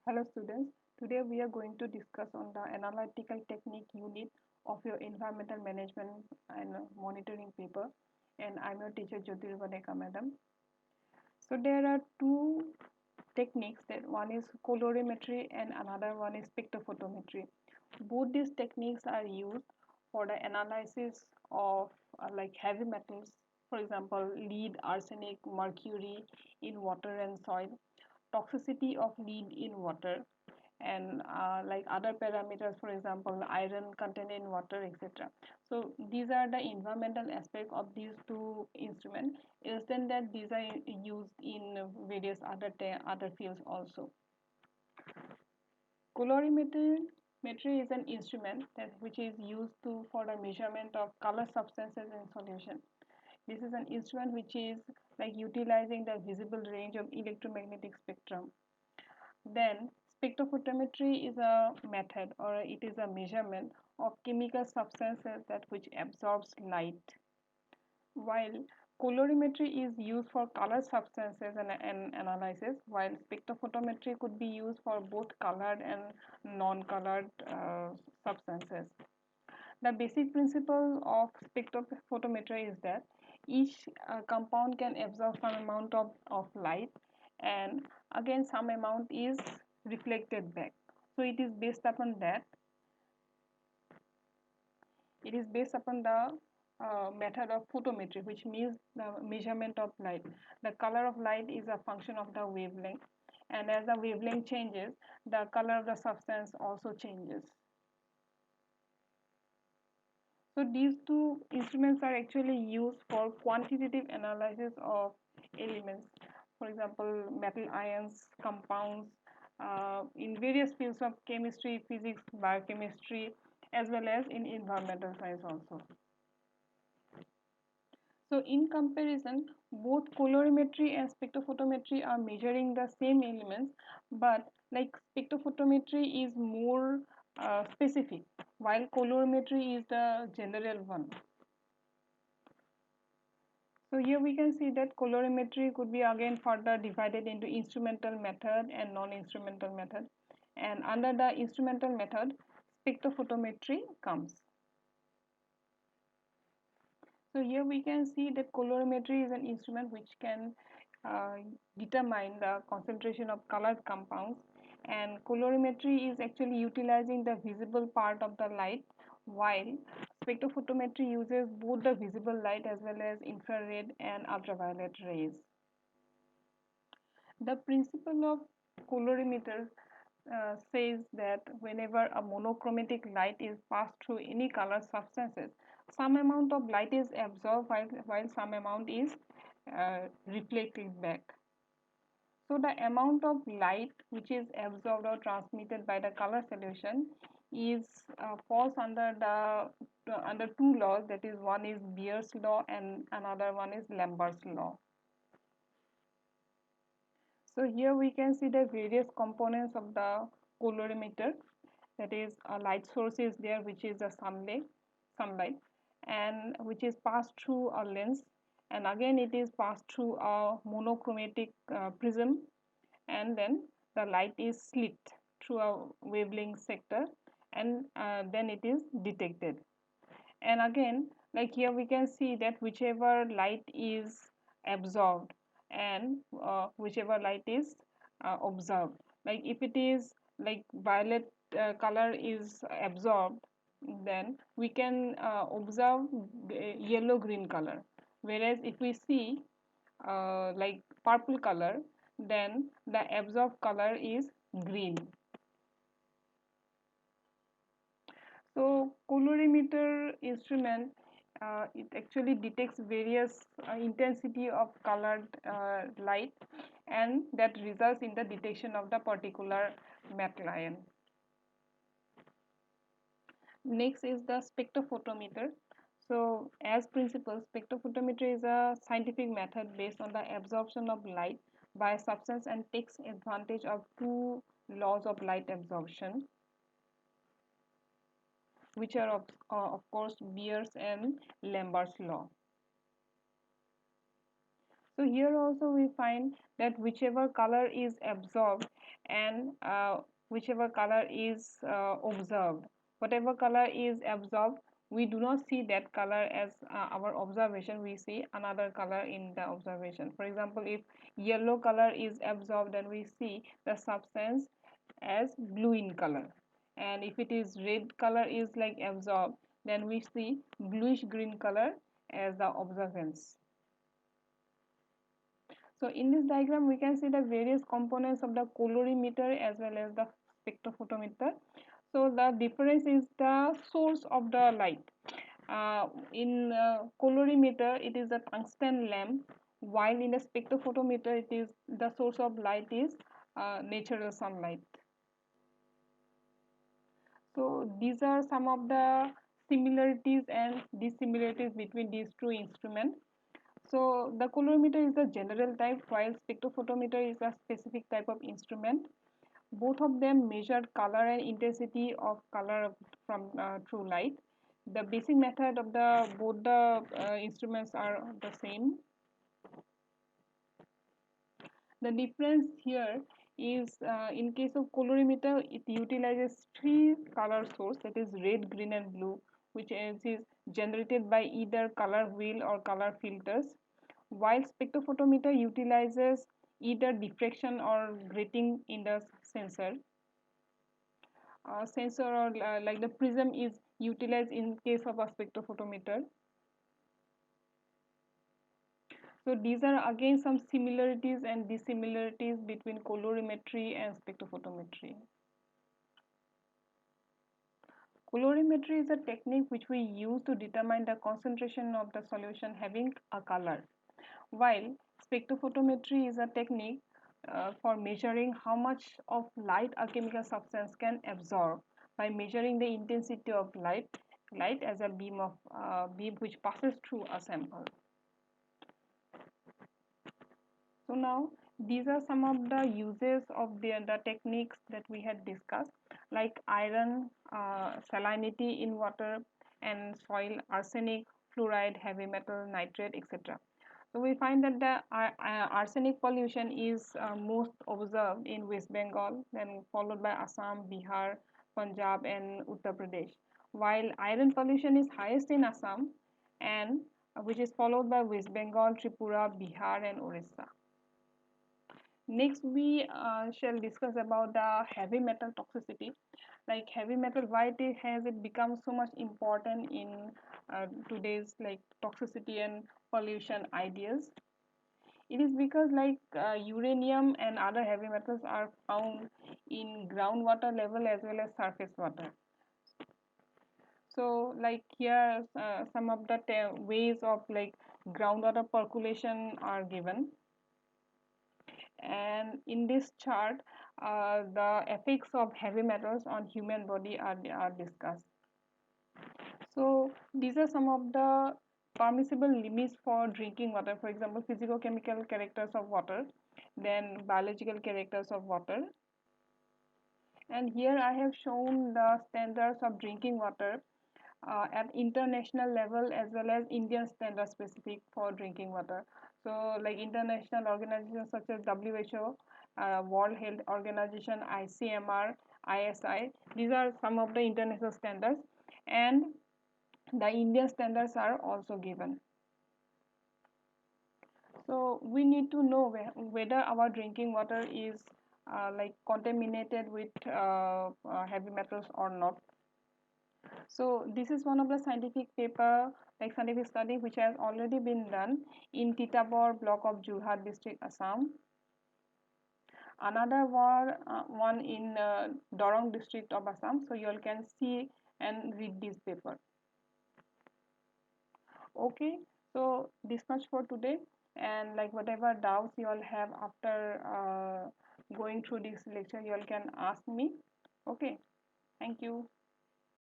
Hello students, today we are going to discuss on the analytical technique unit of your environmental management and monitoring paper, and I'm your teacher Jyotirvaneka madam. So there are two techniques, that one is colorimetry and another one is spectrophotometry. Both these techniques are used for the analysis of like heavy metals, for example lead, arsenic, mercury in water and soil, toxicity of lead in water, and like other parameters, for example iron content in water, etc. So these are the environmental aspect of these two instruments. Is then that these are used in various other fields also. Colorimetry is an instrument which is used for the measurement of color substances in solution. This is an instrument which is like utilizing the visible range of electromagnetic spectrum. Then spectrophotometry is a method, or it is a measurement of chemical substances that which absorbs light, while colorimetry is used for color substances and analysis, while spectrophotometry could be used for both colored and non-colored substances. The basic principle of spectrophotometry is that each compound can absorb some amount of light, and again some amount is reflected back. So it is based upon that. It is based upon the method of photometry, which means the measurement of light. The color of light is a function of the wavelength, and as the wavelength changes, the color of the substance also changes. So these two instruments are actually used for quantitative analysis of elements, for example metal ions, compounds, in various fields of chemistry, physics, biochemistry, as well as in environmental science also. So in comparison, both colorimetry and spectrophotometry are measuring the same elements, but like spectrophotometry is more specific, while colorimetry is the general one. So here we can see that colorimetry could be again further divided into instrumental method and non-instrumental method, and under the instrumental method spectrophotometry comes. So here we can see that colorimetry is an instrument which can uh, determine the concentration of colored compounds, and colorimetry is actually utilizing the visible part of the light, while spectrophotometry uses both the visible light as well as infrared and ultraviolet rays. The principle of colorimeter says that whenever a monochromatic light is passed through any color substances, some amount of light is absorbed while some amount is reflected back. So the amount of light which is absorbed or transmitted by the color solution is falls under two laws, that is one is Beer's law and another one is Lambert's law. So here we can see the various components of the colorimeter. That is a light source is there, which is the sunlight, and which is passed through a lens, and again it is passed through a monochromatic prism, and then the light is slit through a wavelength sector, and then it is detected. And again, like here we can see that whichever light is absorbed and whichever light is observed, like if it is like violet color is absorbed, then we can observe yellow green color, whereas if we see like purple color, then the absorbed color is green. So colorimeter instrument, it actually detects various intensity of colored light, and that results in the detection of the particular metal ion. Next is the spectrophotometer. So as principle, spectrophotometry is a scientific method based on the absorption of light by a substance and takes advantage of two laws of light absorption, which are of course Beer's and Lambert's law. So here also we find that whichever color is absorbed and whichever color is observed. Whatever color is absorbed, we do not see that color as our observation, we see another color in the observation. For example, if yellow color is absorbed, then we see the substance as blue in color, and if it is red color is like absorbed, then we see bluish green color as the observance. So in this diagram we can see the various components of the colorimeter as well as the spectrophotometer. So the difference is the source of the light. In colorimeter it is a tungsten lamp, while in the spectrophotometer it is the source of light is natural sunlight. So these are some of the similarities and dissimilarities between these two instruments. So the colorimeter is the general type, while spectrophotometer is a specific type of instrument. Both of them measure color and intensity of color from through light. The basic method of the both the instruments are the same. The difference here is in case of colorimeter, it utilizes three color source, that is red, green and blue, which is generated by either color wheel or color filters, while spectrophotometer utilizes either diffraction or grating in the sensor. Sensor or like the prism is utilized in case of a spectrophotometer. So these are again some similarities and dissimilarities between colorimetry and spectrophotometry. Colorimetry is a technique which we use to determine the concentration of the solution having a color, while spectrophotometry is a technique for measuring how much of light a chemical substance can absorb by measuring the intensity of light as a beam which passes through a sample. So now these are some of the uses of the techniques that we had discussed, like iron, salinity in water and soil, arsenic, fluoride, heavy metal, nitrate, etc. So we find that the arsenic pollution is most observed in West Bengal, then followed by Assam, Bihar, Punjab and Uttar Pradesh, while iron pollution is highest in Assam, and which is followed by West Bengal, Tripura, Bihar and Orissa. Next, we shall discuss about the heavy metal toxicity. Like heavy metal, why it has it become so much important in today's like toxicity and pollution ideas? It is because like uranium and other heavy metals are found in groundwater level as well as surface water. So like here some of the ways of like groundwater percolation are given, and in this chart the effects of heavy metals on human body are discussed. So these are some of the permissible limits for drinking water. For example, physicochemical characters of water, then biological characters of water. And here I have shown the standards of drinking water at international level as well as Indian standard specific for drinking water. So like international organizations such as WHO, World Health Organization, ICMR, ISI, these are some of the international standards, and the Indian standards are also given. So we need to know whether our drinking water is like contaminated with heavy metals or not. So this is one of the scientific paper, like scientific study, which has already been done in Titapur block of Jorhat district, Assam. Another one in Dorong district of Assam. So you all can see and read this paper. Okay, so this much for today, and like whatever doubts you all have after going through this lecture, you all can ask me. Okay, thank you.